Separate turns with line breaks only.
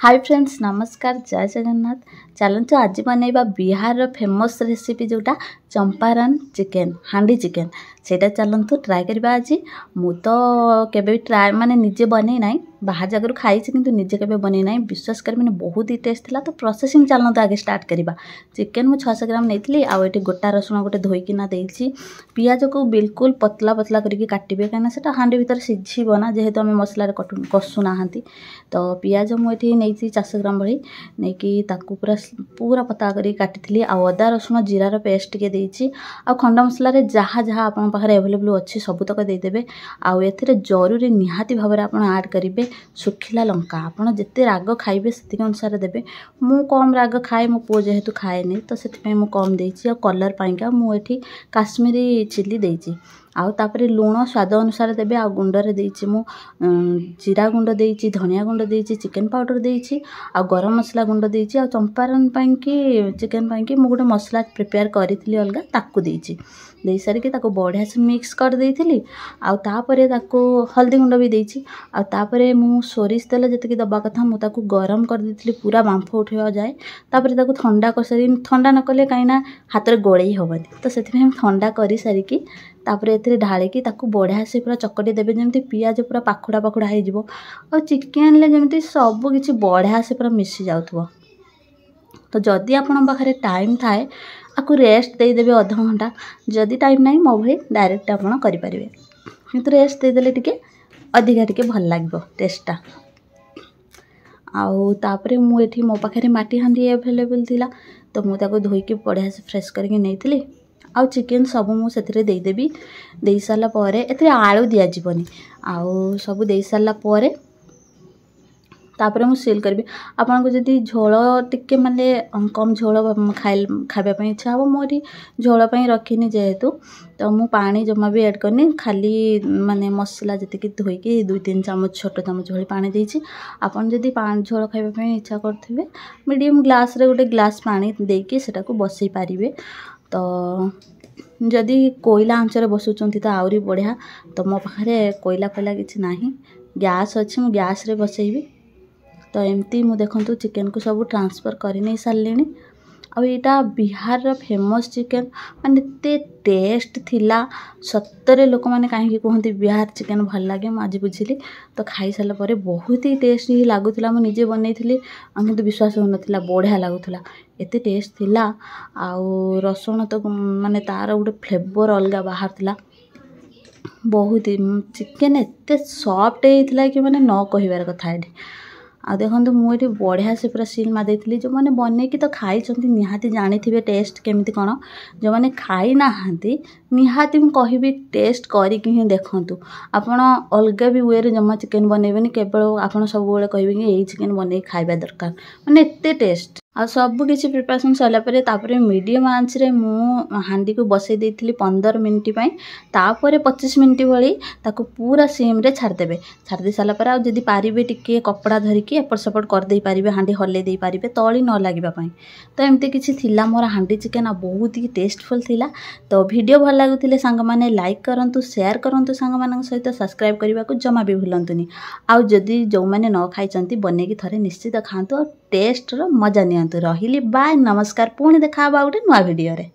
Hi friends नमस्कार जय जगन्नाथ। चलते आज बनैबा बिहार फेमस रेसिपी जोटा चंपारण चिकेन हांडी चिकेन सेटा चलतु ट्राए करबा। आज मु तो केबे ट्राए माने निजे बनै नाई बाहर जगह खाई किंतु निजे केबे बनै नाई विश्वास कर मैंने बहुत ही टेस्ट थिला। तो प्रोसेसिंग चलतु आगे स्टार्ट करबा। चिकेन मु 600 ग्राम नैथिली आ एटी गोटा रसुण गोटे धोईकिना देइछि। पियाज को बिल्कुल पतला पतला करके काटिबे काना सेटा हांडी भीतर सिझिबो ना जेहेतु हम मसला रे कसु नाहंती। तो पियाज मु एठी नैछि 400 ग्राम भली नेकी ताकू पूरा पतला करके काटिथिली। आ अदा रसुण जीरा रो पेस्ट टिके देइछि। आ खंडा मसला रे जहा जहा आपन पाखरे अवेलेबल अछि सब तक दे देबे। आ एथिरे जरूरी निहाती भाबरे आपन ऐड करिवे सुखिला लंका। आपन जत्ते राग खाइबे सेति अनुसार देबे। मु कम राग खाए मो पो जेहेतु खाए नै तो सेति पे मु कम देइछि। आ कलर पाइका मु एठी काश्मीरी चिल्ली देइछि। आउ तापरे लूण स्वाद अनुसार देबे। आ गुंड रे देइछि मु जीरा गुंड देइछि, धनिया गुंड देइछि, चिकेन पाउडर देइछि, आ गरम मसला गुंड देइछि। आ चंपारण पाई कि चिकेन पाई कि मु गोटे मसला प्रिपेयर करिथिली अलगा ताकू देइछि। देई सारी कि ताको बढ़िया से मिक्स कर देइथिली। आ तापरे ताको हल्दी गुंड भी देइछि। आ तापरे मु सोरिष तेल जति कि दबा कथा मु ताको गरम कर देइथिली पूरा बांफ उठेवा जाए। तापरे ताको ठंडा कर सारी ठंडा न कले काइना हाथ रे गोळेई होबनी। तो सेति हम ठंडा करी सारी कि तापरे एथिरे ढाळे कि ताको बढ़िया से पूरा चकटी देबे जेमति पियाज पूरा पाखुडा पाखुडा हे जिवो। आ चिकेन ले जेमति सब किछि बढ़िया से पूरा मिसी जाउथबो। तो जदि आपन पाखरे टाइम थाए आकु रेस्ट दे देबे आधा घंटा। जदि टाइम नाही मो भई डायरेक्ट आपन करि परिबे किंतु रेस्ट दे देले टिके अधिका टिके भल लागबो टेस्टटा। आउ तापरे मु एठी मो पाखरे माटी हांडी अवेलेबल थिला। तो मु ताको धोई के बढ़िया से फ्रेश करके नेइथिली। आउ चिकेन सब मु सेथिरे देई देबी। देई साला परे एथिरे आलू दिया जीवनी। आउ सब देई साला परे तापरे मु सील करबी। आपन को जदी झोल टिके माने कम झोल खाइबा पई इच्छा हो मोरी झोल पई रखिनी जेहेतु तो मु पानी जमा भी ऐड करनी। खाली माने मसला जति कि धोई के 2-3 चम्मच छोट चम्मच भली पानी देइछि। आपन जदी पानी झोल खाइबा पई इच्छा करथिबे मीडियम ग्लास रे गोटे ग्लास पानी देई के सेटा को बसई पारिबे। तो जदि कोयला आंचरे बसुचंती तो आउरी बढ़िया। तो मो पाखरे कोयला कोयला किछि नाही गैस अछि मु गैस रे बसैबी। तो एमती मु देखंतु चिकेन को सब ट्रांसफर करि नै सारलेनी। आ एटा बिहार रो फेमस चिकेन माने ते टेस्ट थिला सत्तरे लोक माने काहे कि कहंती बिहार चिकेन भल लागे। म आज बुझिली तो खाई साला परे बहुत ही टेस्ट ही लागुथिला। म निजे बनैथिली किंतु विश्वास हो नथिला बढ़िया लागुथिला एते टेस्ट थिला। आउ रसुण तो माने तार गोटे फ्लेवर अलगा बाहर थिला बहुत ही। चिकेन एते सॉफ्ट हेथिला कि माने न कहिबार कथा एठी। आ देखंतु मु एठी बढ़िया से पूरा सील मा देइथिली। जो माने बनै कि तो खाई चंती निहाती जानि थिबे टेस्ट केमिति कोन। जो माने खाई ना हांती निहाती मु कहिबी टेस्ट करी कि देखंतु। आपण अलगा भी वे रे जम्मा चिकेन बनेबेनी केवल आपण सब बेले कहिबे कि एई चिकेन बनै खाइबा दरकार माने एते टेस्ट। आ सब किछि प्रिपरेशन सला परे तापरे मीडियम आंच रे मु हांडी को बसै देइथिली 15 मिनिट पई। तापरे 25 मिनिट भली ताको पूरा सिम रे छाड़ देबे। छाड़ दे साला परे आ जदी पारिबे टिके कपड़ा धरि के एपट सपट कर देई पारिबे हांडी हल्ले देई पारिबे तळी न लागिबा पई। तो एमते किछि थिला मोर हांडी चिकेन आ बहुत ही टेस्टफुल थिला। तो वीडियो भल लागुथिले संग माने लाइक करंतु शेयर करंतु संग मानन सहित सब्सक्राइब करबा को जमा भी भूलंतुनी। आ जदी जो माने न खाइचंती बने कि थरे निश्चित खांतु टेस्ट रो मजा नियंतु। रहिली बाय नमस्कार पुणी देखा बा गोटे नवा वीडियो रे।